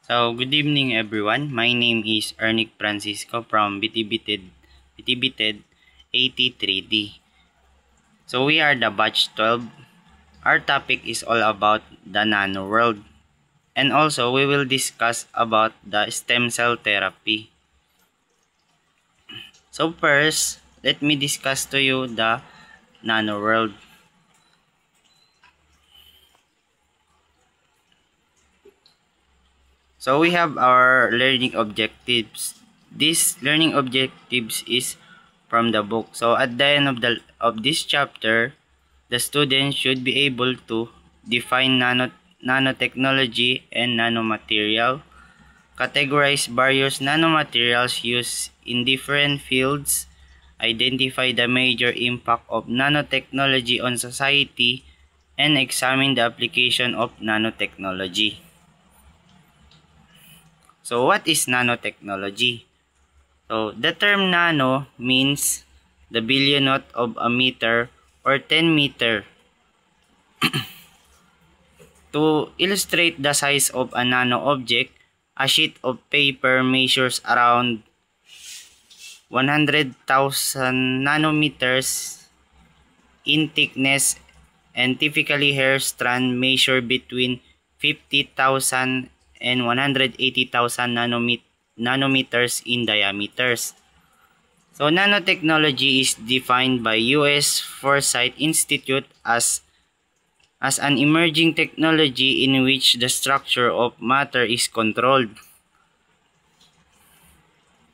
So, good evening everyone. My name is Ernick Francisco from BTBTED 83D. So, we are the batch 12. Our topic is all about the nano world. And also, we will discuss about the stem cell therapy. So, first, let me discuss to you the nano world. So, we have our learning objectives. These learning objectives is from the book. So at the end of this chapter, the student should be able to define nanotechnology and nanomaterial, categorize various nanomaterials used in different fields, identify the major impact of nanotechnology on society, and examine the application of nanotechnology. So what is nanotechnology? So the term nano means the billionth of a meter or 10 meter. To illustrate the size of a nano object, a sheet of paper measures around 100,000 nanometers in thickness, and typically hair strand measure between 50,000 and 180,000 nanometers in diameters. So nanotechnology is defined by US Forsyth Institute as an emerging technology in which the structure of matter is controlled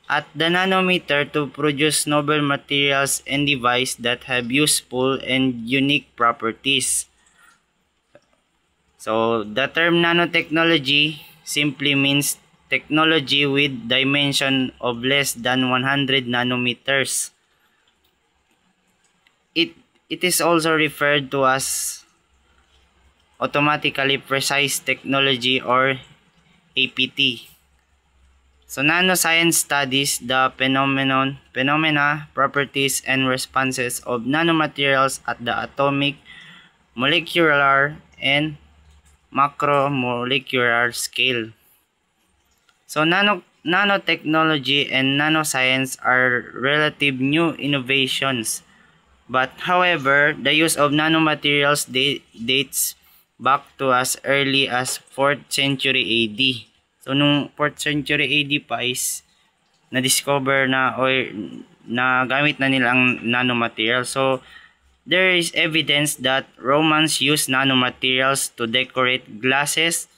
at the nanometer to produce novel materials and devices that have useful and unique properties. So the term nanotechnology simply means technology with dimension of less than 100 nanometers. It is also referred to as automatically precise technology or APT. So nanoscience studies the phenomena, properties, and responses of nanomaterials at the atomic, molecular, and macromolecular scale. So nanotechnology and nanoscience are relative new innovations. But however, the use of nanomaterials dates back to as early as 4th century AD. So nung 4th century AD pa is na-discover na or nagamit na nila ang nanomaterial. So there is evidence that Romans used nanomaterials to decorate glasses,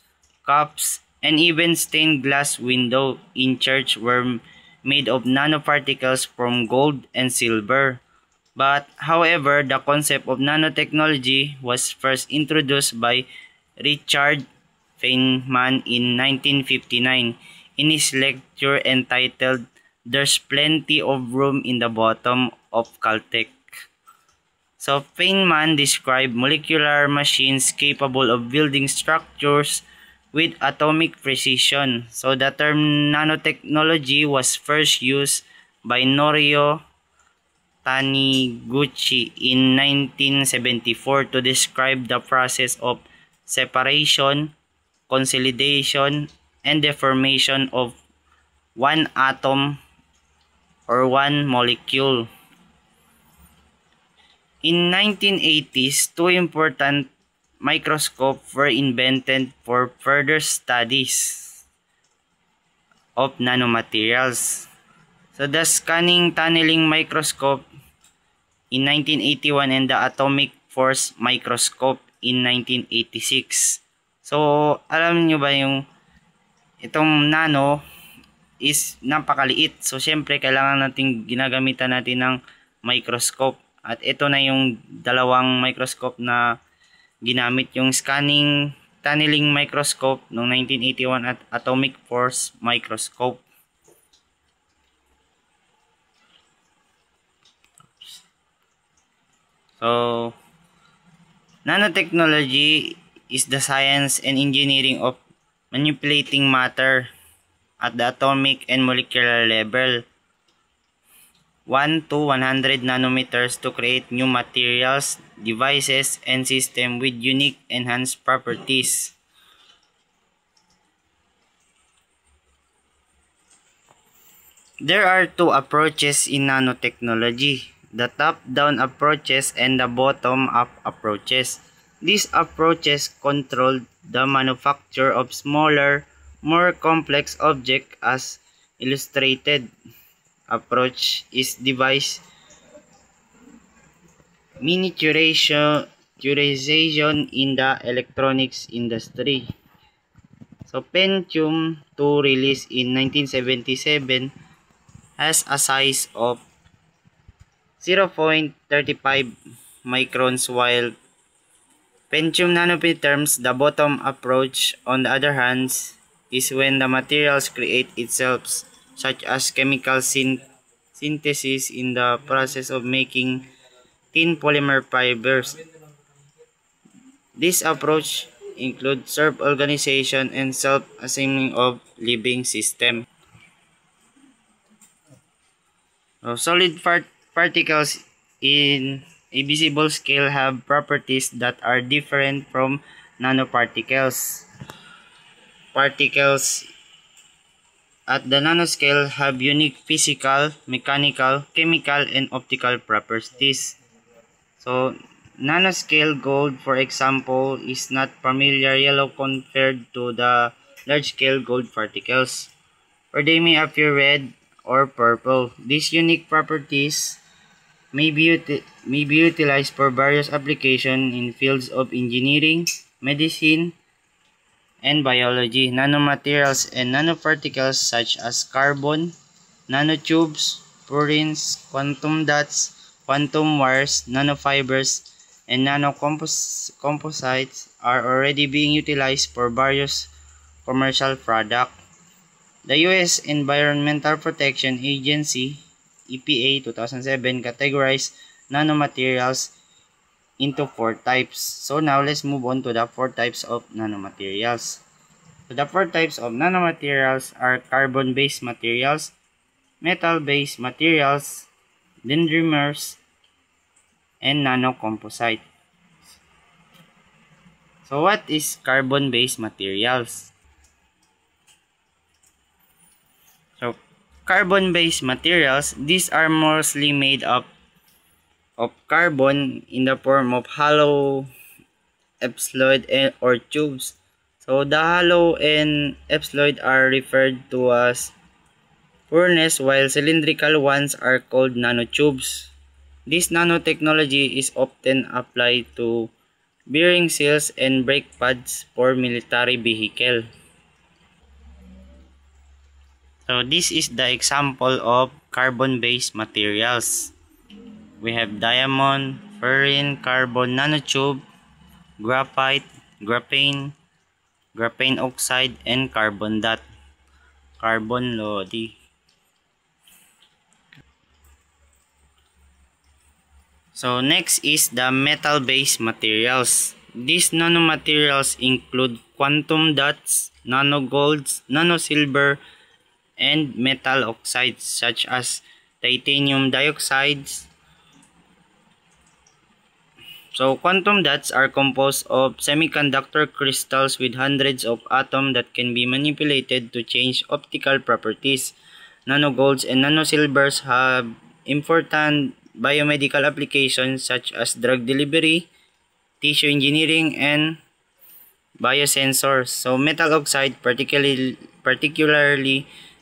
cups, and even stained glass window in church were made of nanoparticles from gold and silver. But however, the concept of nanotechnology was first introduced by Richard Feynman in 1959 in his lecture entitled "There's Plenty of Room in the Bottom of Caltech." So Feynman described molecular machines capable of building structures with atomic precision. So the term nanotechnology was first used by Norio Taniguchi in 1974 to describe the process of separation, consolidation, and deformation of one atom or one molecule. In 1980s, two important microscopes were invented for further studies of nanomaterials. So the scanning tunneling microscope in 1981 and the atomic force microscope in 1986. So alam nyo ba yung itong nano is napakaliit. So syempre kailangan nating ginagamitan natin ng microscope. At ito na yung dalawang microscope na ginamit, yung scanning tunneling microscope noong 1981 at atomic force microscope. So, nanotechnology is the science and engineering of manipulating matter at the atomic and molecular level 1 to 100 nanometers to create new materials, devices, and systems with unique enhanced properties. There are two approaches in nanotechnology, the top-down approaches and the bottom-up approaches. These approaches control the manufacture of smaller, more complex objects as illustrated. Approach is device miniaturization in the electronics industry. So Pentium 2 released in 1977 has a size of 0.35 microns while Pentium nanometers, the bottom approach, on the other hand, is when the materials create itself, such as chemical synthesis in the process of making thin polymer fibers. This approach includes self-organization and self-assembling of living systems. Solid particles in a visible scale have properties that are different from nanoparticles. Particles at the nanoscale have unique physical, mechanical, chemical, and optical properties. So, nanoscale gold, for example, is not familiar yellow compared to the large-scale gold particles, or they may appear red or purple. These unique properties may be utilized for various applications in fields of engineering, medicine, and biology. Nanomaterials and nanoparticles such as carbon, nanotubes, purines, quantum dots, quantum wires, nanofibers, and nanocomposites are already being utilized for various commercial products. The U.S. Environmental Protection Agency (EPA) 2007 categorized nanomaterials into four types. So now let's move on to the four types of nanomaterials. So the four types of nanomaterials are carbon-based materials, metal-based materials, dendrimers, and nanocomposite. So what is carbon-based materials? So carbon-based materials, these are mostly made up of carbon in the form of hollow ellipsoid or tubes. So the hollow and ellipsoid are referred to as furnace while cylindrical ones are called nanotubes. This nanotechnology is often applied to bearing seals and brake pads for military vehicle. So this is the example of carbon-based materials. We have diamond, fluorine, carbon nanotube, graphite, graphene oxide, and carbon dot, carbon lodi. So next is the metal-based materials. These nanomaterials include quantum dots, nanogolds, nanosilver, and metal oxides such as titanium dioxides. So quantum dots are composed of semiconductor crystals with hundreds of atoms that can be manipulated to change optical properties. Nanogolds and nanosilvers have important biomedical applications such as drug delivery, tissue engineering, and biosensors. So metal oxide, particularly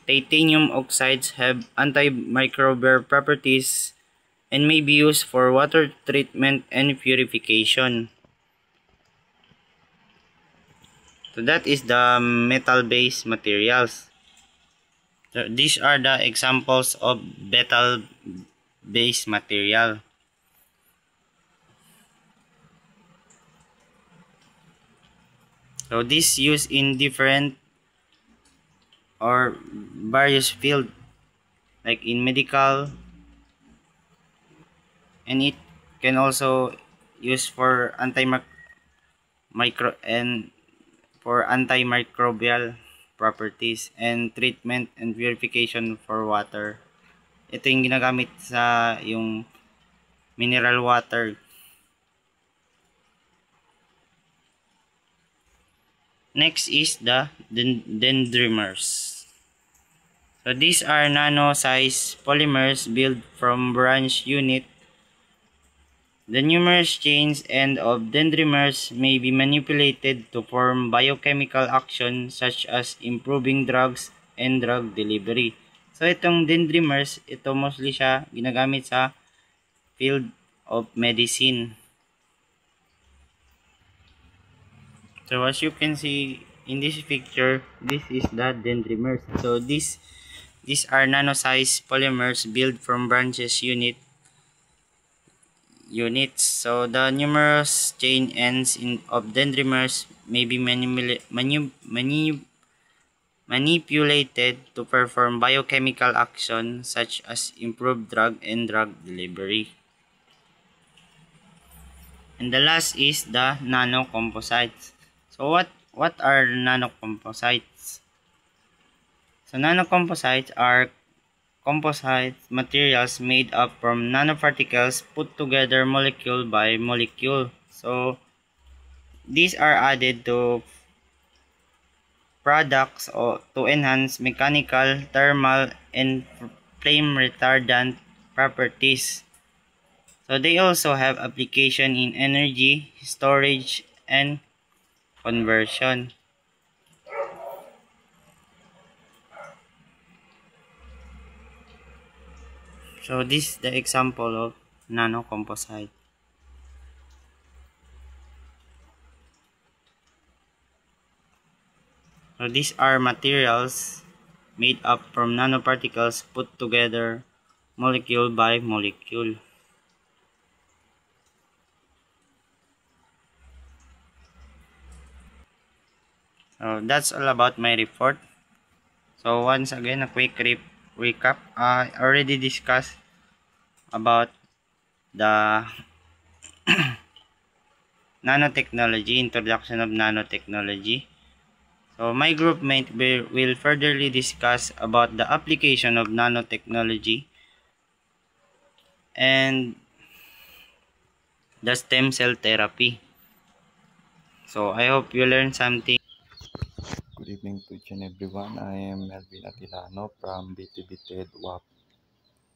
titanium oxides, have antimicrobial properties and may be used for water treatment and purification. So that is the metal-based materials. So these are the examples of metal-based material. So this used in different or various fields like in medical, and it can also use for antimicrobial properties and treatment and purification for water. Ito yung ginagamit sa yung mineral water. Next is the dendrimers. So these are nano-sized polymers built from branch unit. The numerous chains and of dendrimers may be manipulated to form biochemical action such as improving drugs and drug delivery. So itong dendrimers, ito mostly siya ginagamit sa field of medicine. So as you can see in this picture, this is the dendrimers. So these are nano-sized polymers built from branches units. So the numerous chain ends of dendrimers may be manipulated to perform biochemical action such as improved drug and drug delivery. And the last is the nanocomposites. So what are nanocomposites? So nanocomposites are composite materials made up from nanoparticles put together molecule by molecule. So these are added to products to enhance mechanical, thermal, and flame retardant properties. So they also have application in energy storage and conversion. So this is the example of nanocomposite. So these are materials made up from nanoparticles put together molecule by molecule. So that's all about my report. So once again, a quick recap. I already discussed about the nanotechnology, introduction of nanotechnology. So my group mate will furtherly discuss about the application of nanotechnology and the stem cell therapy. So I hope you learned something. Good evening to each and everyone. I am Melvin Atilano from BTB TED WAP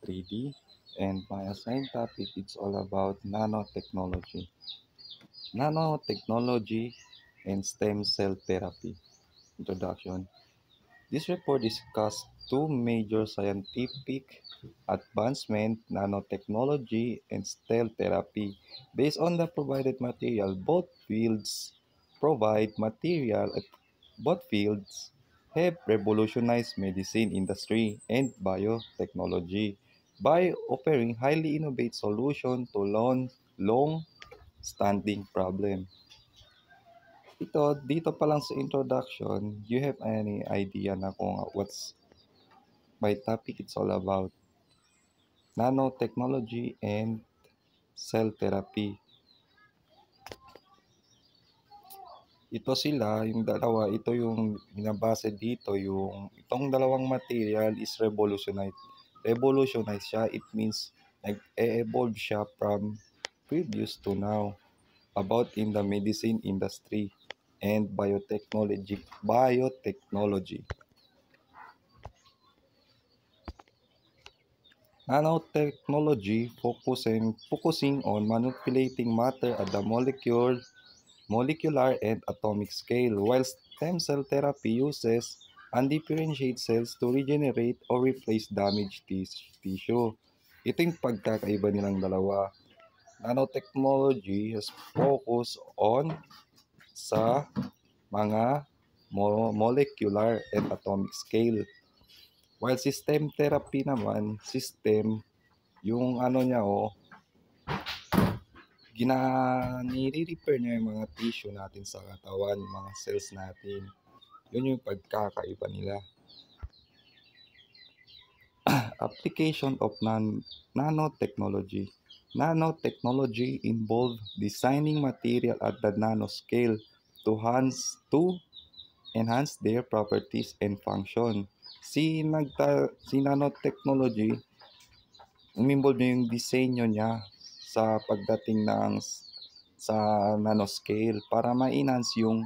3D, and my assigned topic is all about nanotechnology. Nanotechnology and stem cell therapy. Introduction. This report discussed two major scientific advancements, nanotechnology and cell therapy. Based on the provided material, provide material both fields have revolutionized medicine industry and biotechnology by offering highly innovative solutions to long-standing problems. Dito pa lang sa introduction, you have any idea na kung what's my topic? It's all about nanotechnology and cell therapy. Ito sila, yung dalawa, ito yung binabase dito, yung itong dalawang material is revolutionize. Revolutionize siya, it means nag-evolve siya from previous to now about in the medicine industry and biotechnology. Nanotechnology focusing on manipulating matter at the molecular and atomic scale, while stem cell therapy uses undifferentiated cells to regenerate or replace damaged tissue. Ito yung pagkakaiba nilang dalawa. Nanotechnology has focus on sa mga molecular and atomic scale. While system therapy naman, yung ano niya nire-repair niya yung mga tissue natin sa katawan, mga cells natin. Yun yung pagkakaiba nila. Application of nanotechnology. Nanotechnology involve designing material at the nanoscale to enhance their properties and function. Si nanotechnology, uminvolve niya yung disenyo niya sa pagdating sa nanoscale para ma-enhance yung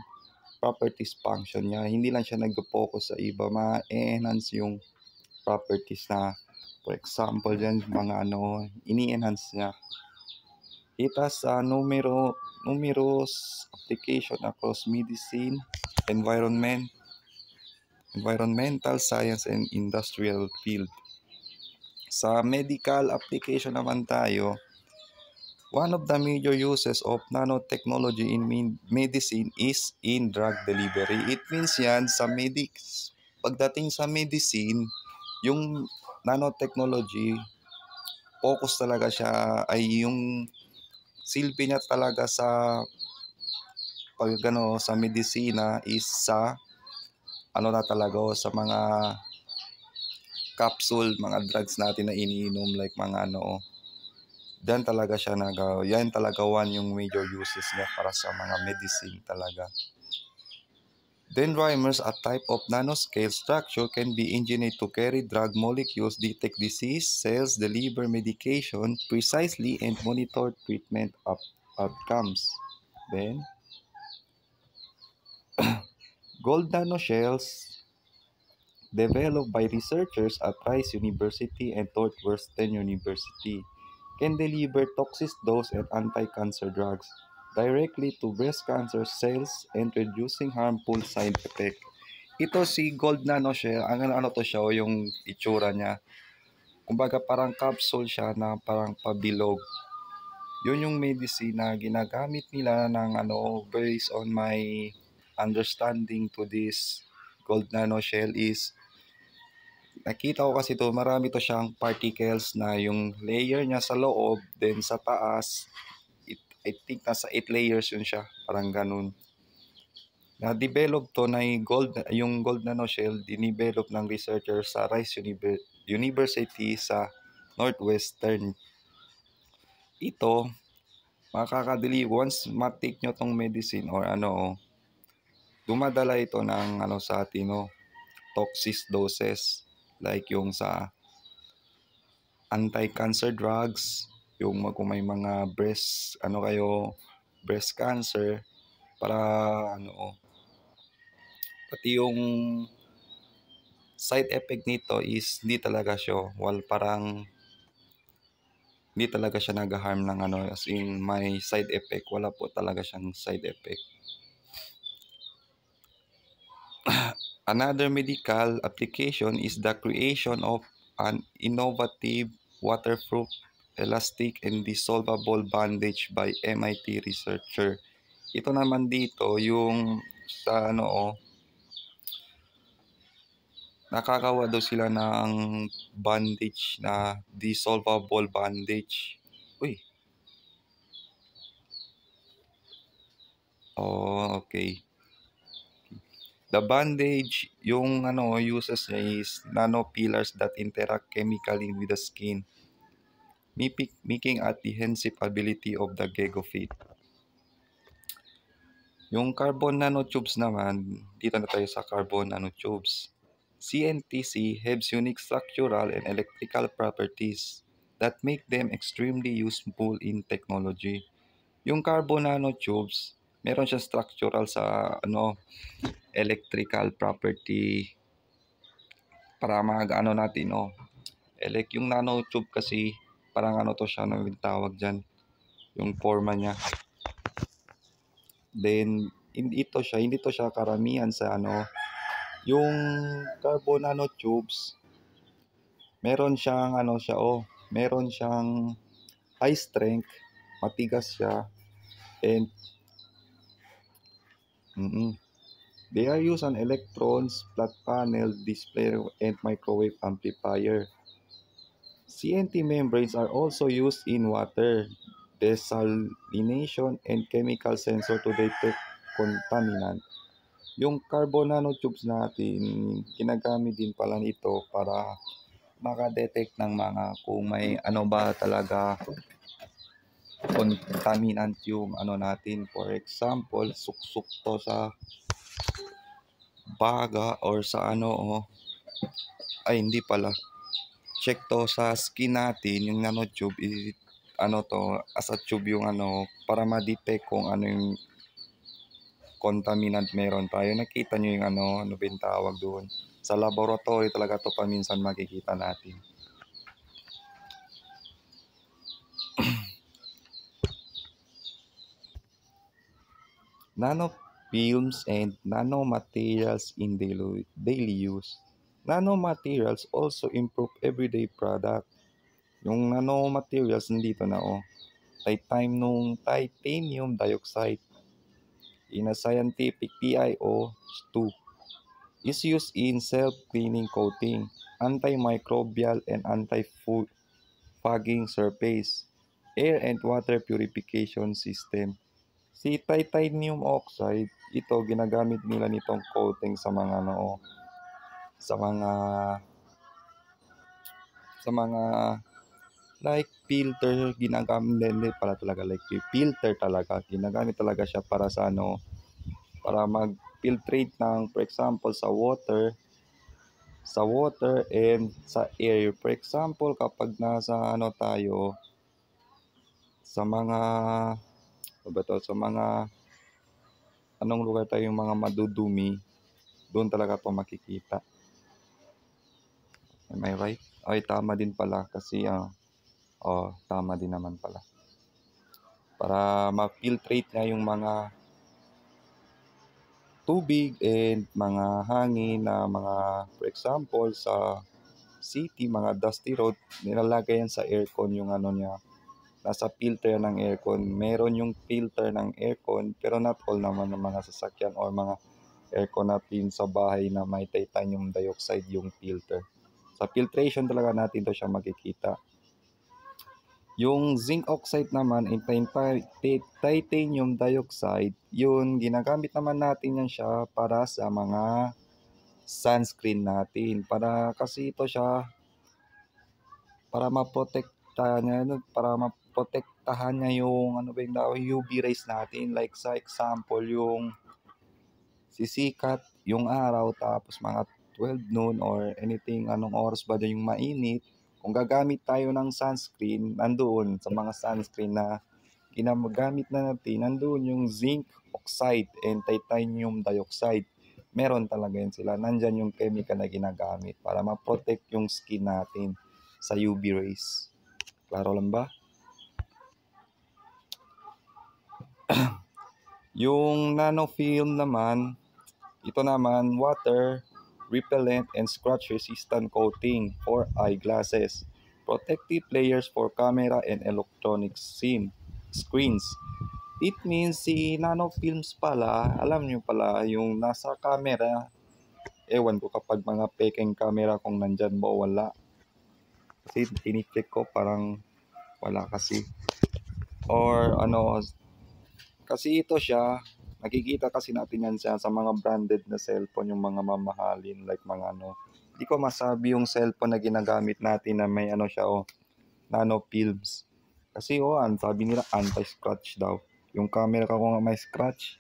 properties function niya. Hindi lang siya nag-focus sa iba, ma-enhance yung properties na, for example dyan, mga ini-enhance niya. It has numerous application across medicine, environmental science, and industrial field. Sa medical application naman tayo, one of the major uses of nanotechnology in medicine is in drug delivery. It means yan, pagdating sa medicine, yung nanotechnology, focus talaga siya, ay yung silbi niya talaga sa sa medisina is sa na talaga sa mga capsule, mga drugs natin na iniinom, like mga yan talaga siya yan talaga yung major uses niya para sa mga medicine talaga. Dendrimers, a type of nanoscale structure, can be engineered to carry drug molecules, detect disease cells, deliver medication precisely, and monitor treatment outcomes. Then, gold nanoshells, developed by researchers at Rice University and Northwestern University, can deliver toxic dose and anti-cancer drugs directly to breast cancer cells and reducing harmful side effect. Ito si gold nanoshell, ang to siya, yung itsura niya. Kumbaga parang capsule siya na parang pabilog. Yun yung medicine na ginagamit nila ng based on my understanding to this gold nanoshell is, nakita ko kasi to, marami to siyang particles na yung layer niya sa loob, then sa taas, I think nasa 8 layers yun siya, parang ganun. Na-develop to na yung gold nanoshell, dinevelop ng researcher sa Rice University sa Northwestern. Ito, once matake nyo tong medicine or dumadala ito ng sa atin, toxic doses, like yung sa anti-cancer drugs, yung kung may mga breast cancer, para pati yung side effect nito is hindi talaga siya hindi talaga siya nag-harm ng as in may side effect, wala po talaga siyang side effect. Another medical application is the creation of an innovative waterproof, elastic, and dissolvable bandage by MIT researcher. Ito naman dito yung sa nakakawa daw sila ng bandage na dissolvable bandage. Okay. The bandage, yung uses niya is nanopillars that interact chemically with the skin, making adhesive ability of the GegoFit. Yung carbon nanotubes naman, dito na tayo sa carbon nanotubes. CNTC has unique structural and electrical properties that make them extremely useful in technology. Yung carbon nanotubes, meron siyang structural sa electrical property para natin, yung nanotube kasi parang to siya, yung tawag dyan, yung forma niya. Then hindi to siya karamihan sa yung carbon nanotubes, meron siyang meron siyang high strength, matigas siya, and they are used on electrons, flat panel, display, and microwave amplifier. CNT membranes are also used in water desalination and chemical sensor to detect contaminant. Yung carbon nanotubes natin, ginagamit din pala nito para makadetect ng mga kung may ba talaga contaminant yung natin. For example, suksok to sa baga or sa hindi pala. Check to sa skin natin, yung nanotube, to, as a tube yung para ma-detect kung yung contaminant meron tayo. Nakita nyo yung ano ba yung tawag doon. Sa laboratory talaga to paminsan makikita natin. Nanofilms and nanomaterials in daily use. Nanomaterials also improve everyday product. Yung nanomaterials nandito na titanium dioxide in a scientific TiO2 is used in self-cleaning coating, antimicrobial and anti-fogging surface, air and water purification system. Si titanium oxide, ito ginagamit nila nitong coating sa mga sa mga sa mga like filter, ginagamit nila pala talaga like filter talaga. Ginagamit talaga siya para sa para mag-filtrate ng for example sa water and sa air. For example, kapag nasa tayo sa mga sa mga anong lugar tayo yung mga madudumi, doon talaga po makikita. Am I right? Ay, tama din pala kasi tama din naman pala. Para ma-filtrate niya yung mga tubig and mga hangin na mga for example sa city, mga dusty road, nilalagay yan sa aircon yung niya. Nasa filter ng aircon. Meron yung filter ng aircon pero not all naman ng mga sasakyan or mga aircon natin sa bahay na may titanium dioxide yung filter. Sa filtration talaga natin to siya makikita. Yung zinc oxide naman and titanium dioxide, yun ginagamit naman natin yan siya para sa mga sunscreen natin. Kasi ito siya para maprotektahan niya yung UV rays natin. Like sa example, yung sisikat yung araw tapos mga 12 noon or anything anong oras ba yung mainit. Kung gagamit tayo ng sunscreen, nandoon sa mga sunscreen na ginagamit na natin, nandoon yung zinc oxide and titanium dioxide. Meron talaga yan sila. Nandyan yung chemical na ginagamit para ma-protect yung skin natin sa UV rays. Klaro lang ba? Yung nanofilm naman, ito naman, water repellent and scratch resistant coating for eyeglasses, protective layers for camera and electronic screens. It means si nanofilms pala, alam nyo pala, yung nasa camera, ewan ko kapag mga peking camera kung nandyan mo wala. Kasi tinicheck ko parang wala kasi. Or kasi ito siya, nakikita kasi natin yan siya sa mga branded na cellphone, yung mga mamahalin, like mga Hindi ko masabi yung cellphone na ginagamit natin na may siya nanofilms. Kasi sabi nila anti-scratch daw. Yung camera ko nga may scratch.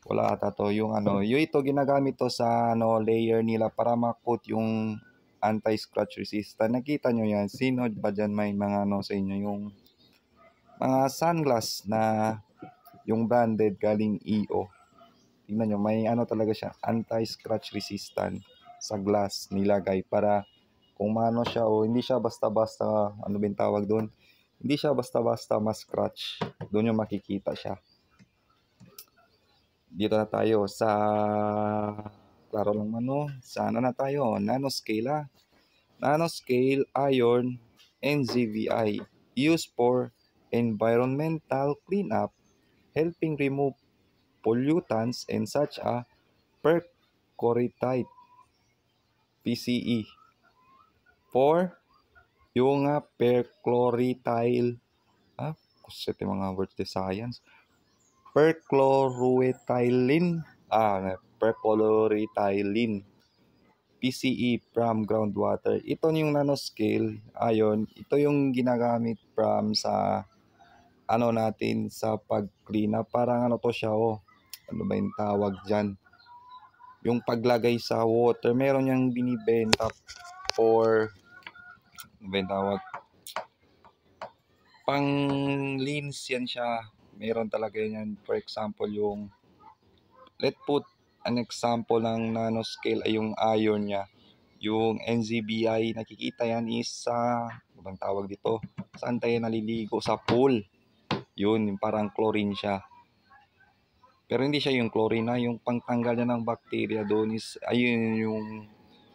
Wala ata to. Yung yung ito ginagamit to sa layer nila para ma-coat yung anti-scratch resistant. Nakita nyo yan? Sino ba dyan may mga sa inyo? Yung mga sunglass na yung branded galing EO. Tingnan nyo, may talaga siya, anti-scratch resistant sa glass nilagay para kung siya hindi siya basta-basta, ba yung tawag doon? Hindi siya basta-basta ma-scratch. Doon yung makikita siya. Dito na tayo sa klaro lang sa na tayo, nanoscale Nanoscale iron NZVI used for environmental cleanup, helping remove pollutants and such as perchlorate, PCE. For yung perchlorethyl, kasi mga words de science, perchloroethylene, perchloroethylene, PCE from groundwater. Ito yung nanoscale iron. Ito yung ginagamit from sa natin sa pag-clean up. Parang to siya ano ba yung tawag dyan? Yung paglagay sa water, meron niyang binibenta for ano ba yung tawag? Pang linis yan siya. Meron talaga yan. For example, let's put an example ng nanoscale ay yung iron niya. Yung NZBI, nakikita yan is sa, ibang tawag dito, saan tayo naliligo? Sa pool. Yun, parang chlorine siya. Pero hindi siya yung chlorine na, yung pangtanggal niya ng bacteria doon is, ayun yung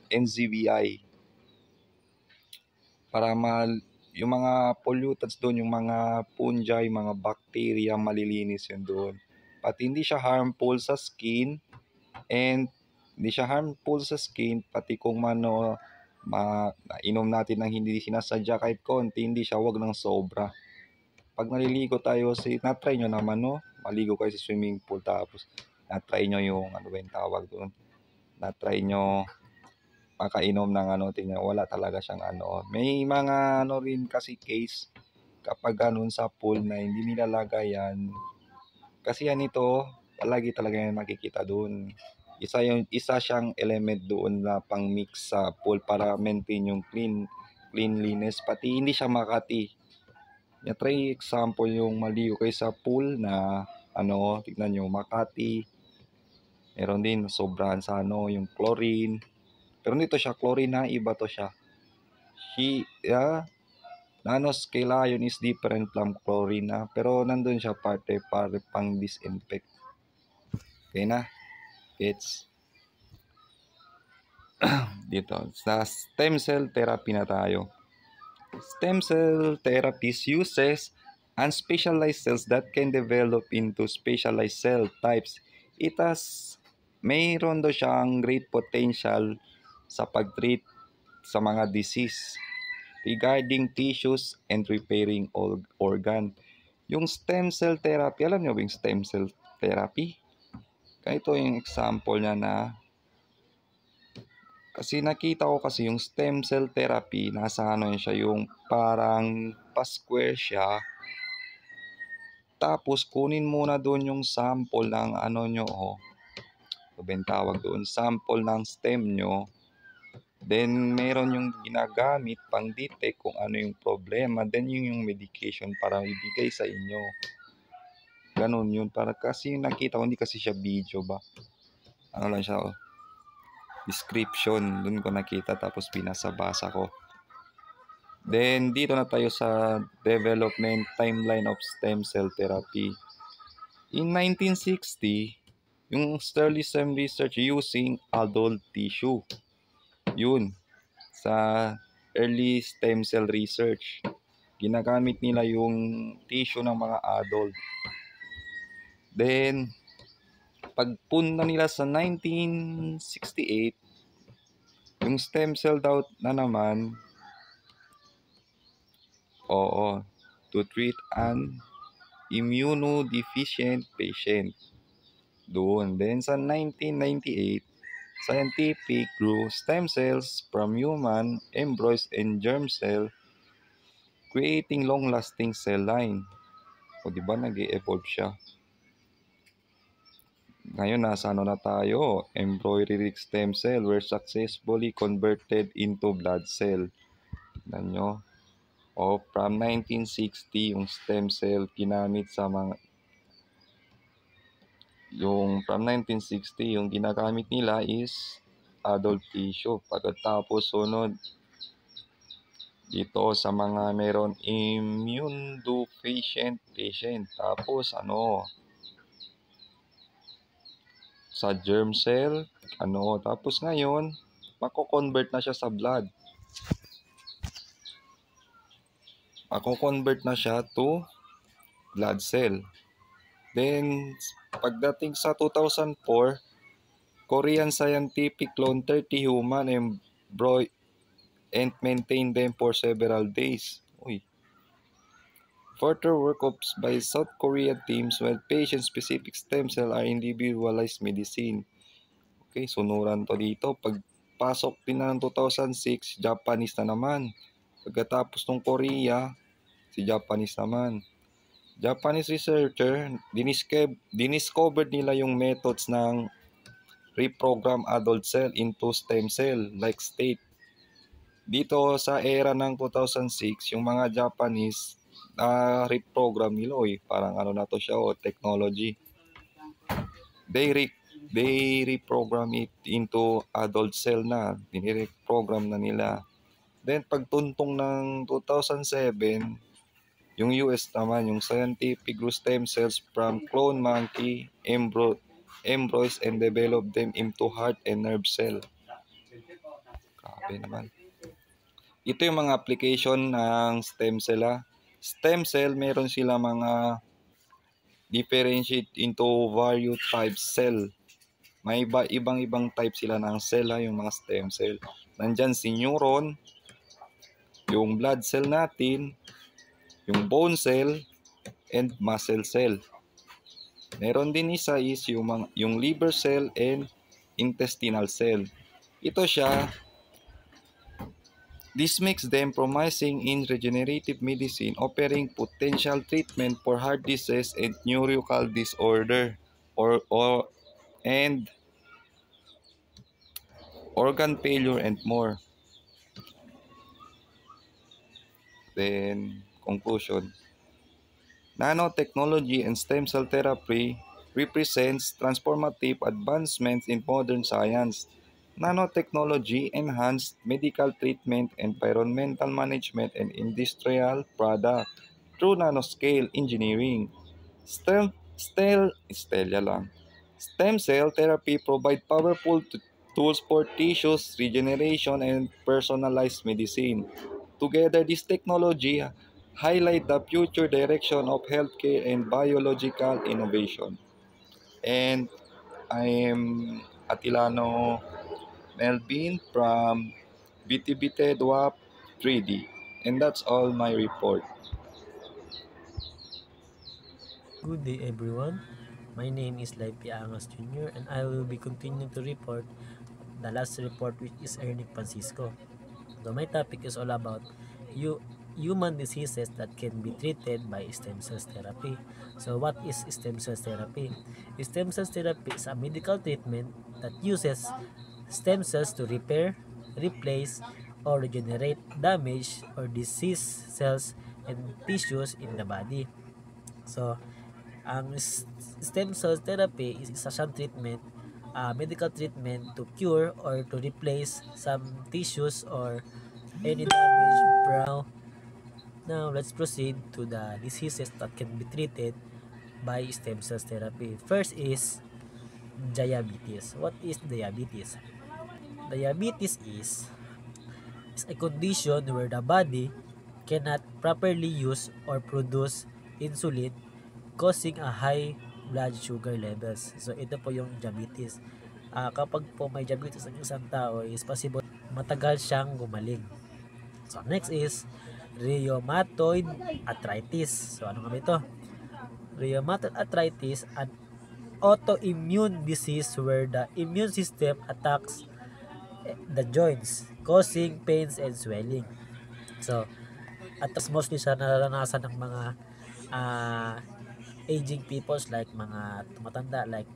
NZBI. Para yung mga pollutants doon, yung mga fungi, mga bacteria, malilinis yun doon. Pati hindi siya harmful sa skin, and hindi siya harmful sa skin, pati kung inom natin ng hindi sinasadya kahit konti, hindi siya, wag ng sobra. Pag naliligo tayo, na-try nyo naman, no? Maligo kayo sa swimming pool, tapos na-try nyo yung, ano ba yung tawag doon? Na-try nyo makainom ng tingnan, wala talaga siyang May mga rin kasi case kapag ganun sa pool na hindi nilalagay yan. Kasi yan ito, palagi talaga yan makikita doon. Isa siyang element doon na pang mix sa pool para maintain yung cleanliness. Pati hindi siya makati. Try example yung maligo kayo sa pool na tignan nyo, makati. Meron din sobrahan sa yung chlorine. Pero dito siya chlorine na, iba to siya. Nanoscale ion is different from chlorine na, pero nandun siya parte pang disinfect. Okay na? Gets? Dito, sa stem cell therapy na tayo. Stem cell therapy uses unspecialized cells that can develop into specialized cell types. Mayroon daw siyang great potential sa pag-treat sa mga disease regarding tissues and repairing organ. Yung stem cell therapy, alam niyo ba yung stem cell therapy? Ito yung example niya na, kasi nakita ko kasi yung stem cell therapy, nasa siya, yung parang pa-square siya. Tapos kunin muna doon yung sample ng nyo, tawag doon, sample ng stem nyo. Then meron yung ginagamit pang detect kung ano yung problema. Then yung medication para ibigay sa inyo. Ganun yun. Para kasi nakita ko, hindi kasi siya video ba. Lang siya, description. Doon ko nakita, tapos binasa-basa ko. Then dito na tayo sa development timeline of stem cell therapy. In 1960, yung early stem research using adult tissue. Yun. Sa early stem cell research, ginagamit nila yung tissue ng mga adult. Then, pagpunta nila sa 1968, yung stem cell daw na naman, to treat an immunodeficient patient. Doon. Then, sa 1998, scientific grew stem cells from human embryos and germ cell, creating long-lasting cell line. O diba, nag-e-evolve siya. Ngayon, nasa na tayo? Embryonic stem cell were successfully converted into blood cell. Tignan nyo. From 1960, yung stem cell ginamit sa mga... From 1960, yung ginagamit nila is adult tissue. Pagkatapos, sunod, dito sa mga meron immunodeficient patient. Tapos, sa germ cell, tapos ngayon, mako-convert na siya sa blood. Mako-convert na siya to blood cell. Then, pagdating sa 2004, Korean scientific cloned 30 human embryo and maintained them for several days. Further work by South Korean teams while patient-specific stem cell are individualized medicine. Okay, sunuran to dito. Pagpasok din na ng 2006, Japanese na naman. Pagkatapos ng Korea, si Japanese naman. Japanese researcher, diniscovered nila yung methods ng reprogram adult cell into stem cell like state. Dito sa era ng 2006, yung mga Japanese reprogram nila, parang ano na to siya, technology. They reprogram it into adult cell na, dinireprogram na nila. Then pagtuntong ng 2007, yung US naman, yung scientific grew stem cells from clone monkey embryos and develop them into heart and nerve cell. Grabe naman. Ito yung mga application ng stem cell. Stem cell, meron sila mga differentiate into various types cell. May ibang type sila ng cell, yung mga stem cell. Nandyan si neuron, yung blood cell natin, yung bone cell, and muscle cell. Meron din isa is yung liver cell and intestinal cell. Ito siya, this makes them promising in regenerative medicine, offering potential treatment for heart disease and neurological disorder and organ failure and more. Then, conclusion. Nanotechnology and stem cell therapy represents transformative advancements in modern science. Nanotechnology enhanced medical treatment, environmental management, and industrial product through nanoscale engineering. Stem cell therapy provide powerful tools for tissues regeneration and personalized medicine. Together, this technology highlight the future direction of healthcare and biological innovation. And I am Atilano Melvin from BTBT DWAP 3D. And that's all my report. Good day everyone. My name is Laipi Angas Jr. and I will be continuing to report the last report, which is Ernie Francisco. So my topic is all about human diseases that can be treated by stem cells therapy. So what is stem cells therapy? Stem cells therapy is a medical treatment that uses stem cells to repair, replace, or regenerate damaged or diseased cells and tissues in the body. So ang stem cell therapy is isa siyang treatment, medical treatment to cure or to replace some tissues or any damage. Now let's proceed to the diseases that can be treated by stem cell therapy. First is diabetes. What is diabetes? Diabetes is a condition where the body cannot properly use or produce insulin, causing a high blood sugar levels. So ito po yung diabetes. Kapag po may diabetes ang isang tao, is possible matagal siyang gumaling. So next is rheumatoid arthritis. So ano nga ba ito? Rheumatoid arthritis, an autoimmune disease where the immune system attacks the joints, causing pains and swelling. So, at mostly siya nararanasan ng mga aging peoples, like mga tumatanda like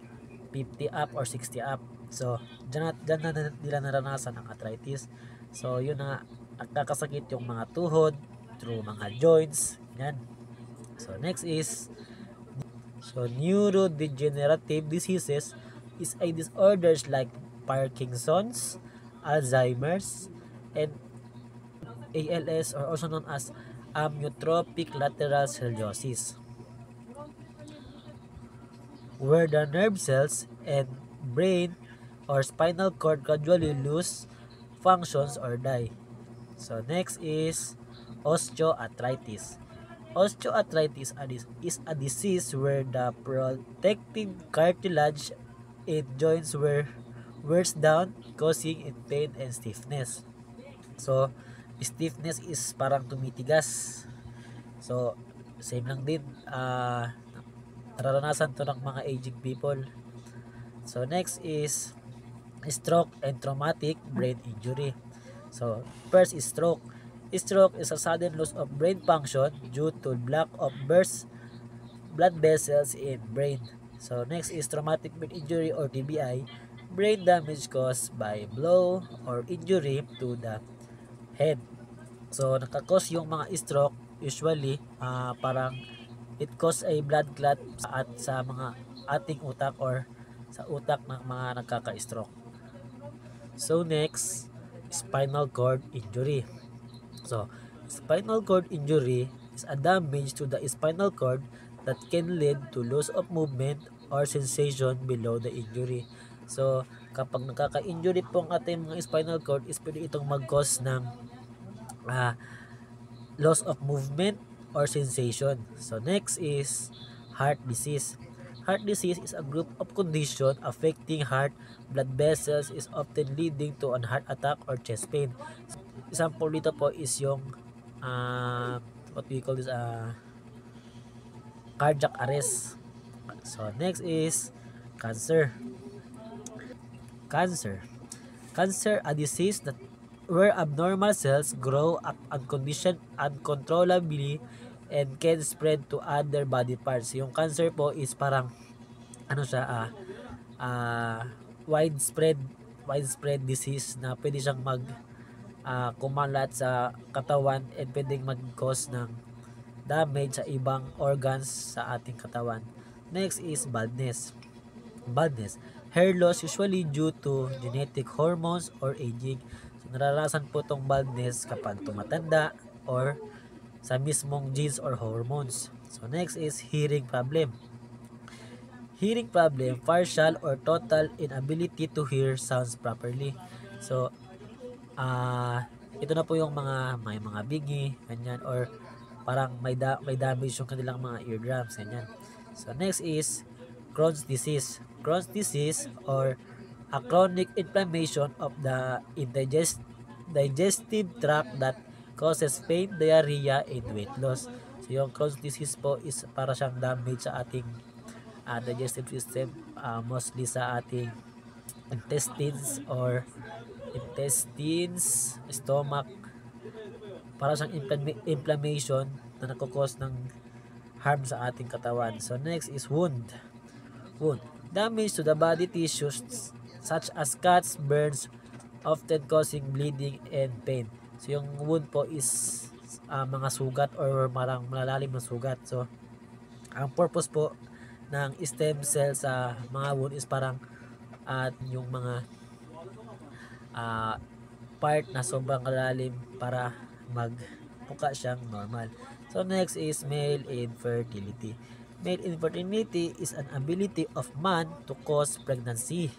50 up or 60 up. So, dyan na nila naranasan ang arthritis. So, yun na nagkakasakit yung mga tuhod through mga joints. Yan. So, next is neurodegenerative diseases is a disorders like Parkinson's, Alzheimer's, and ALS, or also known as amyotrophic lateral sclerosis, where the nerve cells and brain or spinal cord gradually lose functions or die. So next is osteoarthritis. Osteoarthritis is a disease where the protective cartilage in joints wears down, causing pain and stiffness. So, stiffness is parang tumitigas. So, same lang din. Nararanasan to ng mga aging people. So, next is stroke and traumatic brain injury. So, first is stroke. Stroke is a sudden loss of brain function due to lack of blood vessels in brain. So, next is traumatic brain injury or TBI, brain damage caused by blow or injury to the head. So, nakakos yung mga stroke usually parang it cause a blood clot sa mga ating utak or sa utak ng mga nagkaka-stroke. So next, spinal cord injury. So, spinal cord injury is a damage to the spinal cord that can lead to loss of movement or sensation below the injury. So, kapag nagkaka-injury po ang ating mga spinal cord, is pwede itong mag-cause ng ah, loss of movement or sensation. So, next is heart disease. Heart disease is a group of condition affecting heart blood vessels is often leading to an heart attack or chest pain. Example dito po is yung what we call this cardiac arrest. So next is cancer. Cancer. Cancer, a disease that where abnormal cells grow up uncontrollably and can spread to other body parts. Yung cancer po is parang ano siya widespread widespread disease na pwede siyang kumalat sa katawan and pwedeng mag-cause ng damage sa ibang organs sa ating katawan. Next is baldness. Baldness. Hair loss usually due to genetic hormones or aging. So, nararasan po itong baldness kapag tumatanda or sa mismong genes or hormones. So, next is hearing problem. Hearing problem, partial or total inability to hear sounds properly. So, ito na po yung may mga bingi, ganyan, or parang may damage yung kanilang mga eardrums, ganyan. So, next is Crohn's disease. Crohn's disease or a chronic inflammation of the digestive tract that causes pain, diarrhea, and weight loss. So, yung Crohn's disease po is para siyang damage sa ating digestive system, mostly sa ating intestines, stomach, para siyang inflammation na nakukos ng harm sa ating katawan. So next is wound. Wound. Damage to the body tissues such as cuts, burns, often causing bleeding and pain. So yung wound po is mga sugat or marang malalalim na sugat. So ang purpose po ng stem cell sa mga wound is parang yung mga part na sobrang kalalim para magpuka siyang normal. So next is male infertility. Male infertility is an ability of man to cause pregnancy,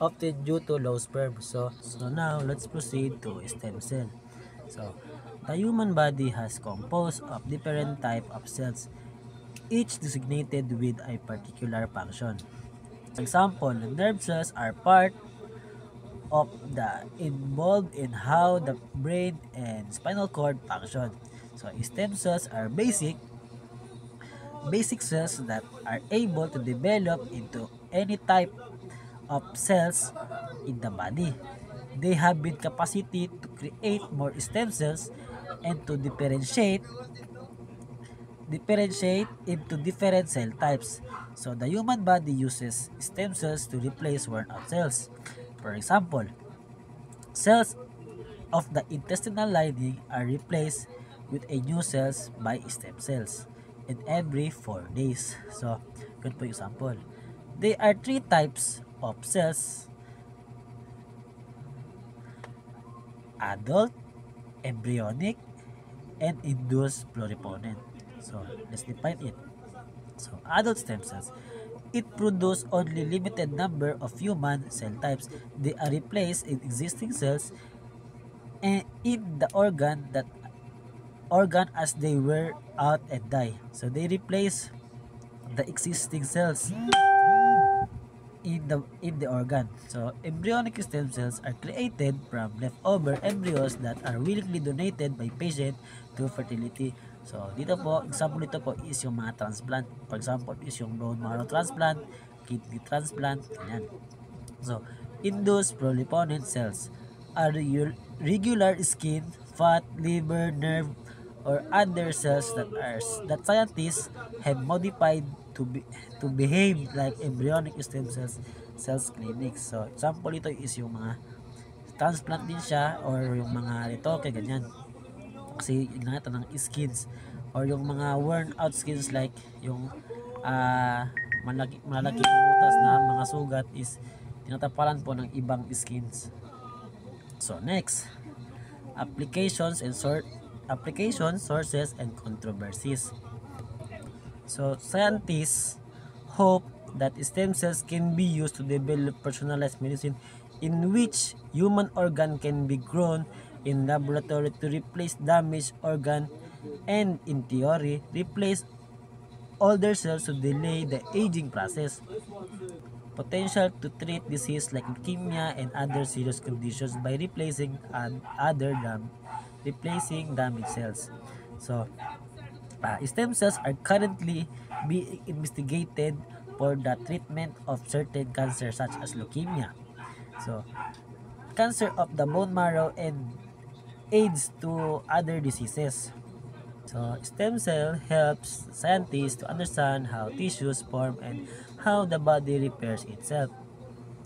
often due to low sperm. So now let's proceed to stem cell. So the human body has composed of different type of cells, each designated with a particular function. For example, nerve cells are part of the involved in how the brain and spinal cord function. So stem cells are basic cells that are able to develop into any type of cells in the body. They have been capacity to create more stem cells and to differentiate into different cell types. So the human body uses stem cells to replace worn out cells. For example, cells of the intestinal lining are replaced with a new cells by stem cells in every 4 days. So, yun po yung example. There are 3 types of cells: adult, embryonic, and induced pluripotent. So, let's define it. So, adult stem cells. It produces only limited number of human cell types. They are replaced in existing cells and in the organ as they wear out and die. So they replace the existing cells in the organ. So embryonic stem cells are created from leftover embryos that are willingly donated by patient to fertility. So dito po, example dito po is yung mga transplant. For example, is yung bone marrow transplant, kidney transplant, ganyan. So induced pluripotent cells are regular skin, fat, liver, nerve, or other cells that scientists have modified to behave like embryonic stem cells clinics. So example ito is yung mga transplant din siya or yung mga retoke, ganyan. Kasi yun nga ito ng skins. or yung mga worn out skins like yung malaki butas na mga sugat is tinatapalan po ng ibang skins. So next, applications, sources, and controversies. So scientists hope that stem cells can be used to develop personalized medicine in which human organ can be grown in laboratory to replace damaged organ and in theory replace older cells to delay the aging process. Potential to treat disease like leukemia and other serious conditions by replacing damaged cells. So, stem cells are currently being investigated for the treatment of certain cancers such as leukemia. So, cancer of the bone marrow and aids to other diseases. So, stem cell helps scientists to understand how tissues form and how the body repairs itself.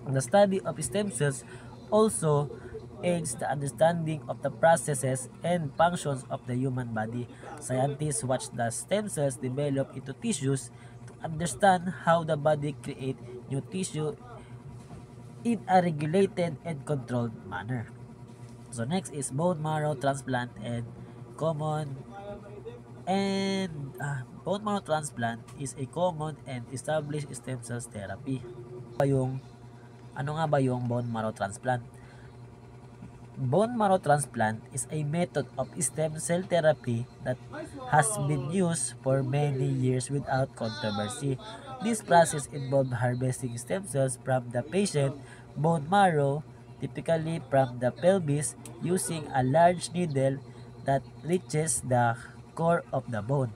The study of stem cells also aids the understanding of the processes and functions of the human body. Scientists watch the stem cells develop into tissues to understand how the body creates new tissue in a regulated and controlled manner. So next is bone marrow transplant and common bone marrow transplant is a common and established stem cells therapy. Ano nga ba yung bone marrow transplant? Bone marrow transplant is a method of stem cell therapy that has been used for many years without controversy. This process involves harvesting stem cells from the patient bone marrow, typically from the pelvis, using a large needle that reaches the core of the bone.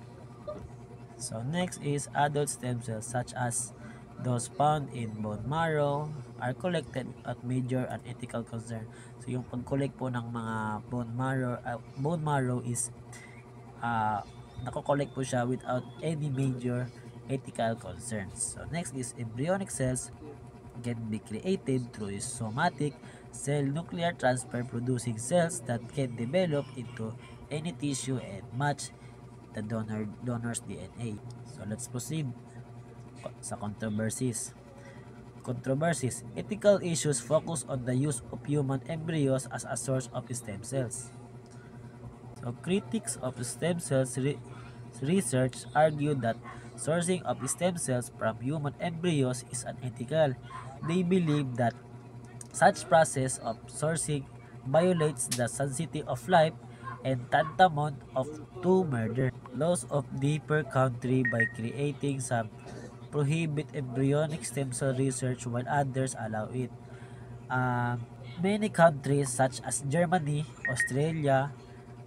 So next is adult stem cells such as those found in bone marrow are collected at major and ethical concern. So yung pag-collect po ng mga bone marrow is nako-collect po siya without any major ethical concerns. So next is embryonic cells can be created through somatic cell nuclear transfer producing cells that can develop into any tissue and match the donor's DNA. So let's proceed sa controversies. Ethical issues focus on the use of human embryos as a source of stem cells. So critics of stem cells research argue that sourcing of stem cells from human embryos is unethical. They believe that such process of sourcing violates the sanctity of life and tantamount of to murder. Laws of the per country by creating some prohibit embryonic stem cell research while others allow it. Many countries such as Germany, Australia,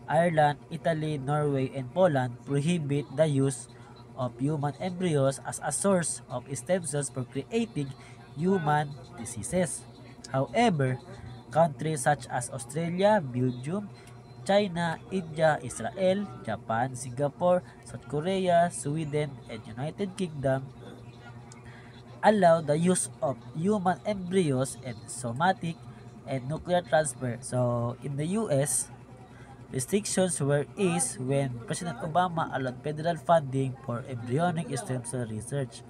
Ireland, Italy, Norway, and Poland prohibit the use of human embryos as a source of stem cells for creating human diseases. However, countries such as Australia, Belgium, China, India, Israel, Japan, Singapore, South Korea, Sweden, and United Kingdom allow the use of human embryos and somatic and nuclear transfer. So, in the US, restrictions were eased when President Obama allowed federal funding for embryonic stem cell research.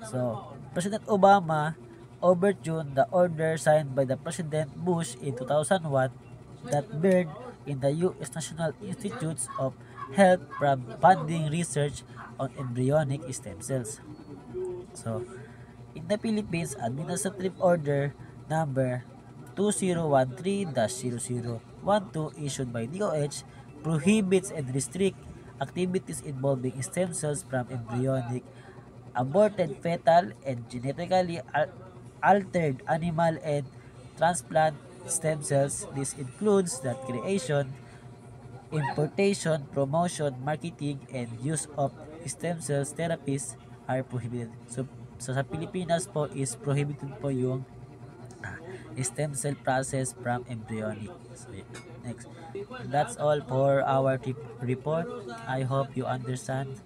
So, President Obama overturned the order signed by the President Bush in 2001 that banned in the U.S. National Institutes of Health from funding research on embryonic stem cells. So, in the Philippines, Administrative Order number 2013-0012 issued by DOH prohibits and restricts activities involving stem cells from embryonic, aborted fetal, and genetically altered animal and transplant stem cells. This includes the creation, importation, promotion, marketing, and use of stem cells therapies are prohibited. So sa Pilipinas po is prohibited po yung stem cell process from embryonic. So next. That's all for our report. I hope you understand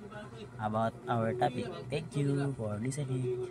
about our topic. Thank you for listening.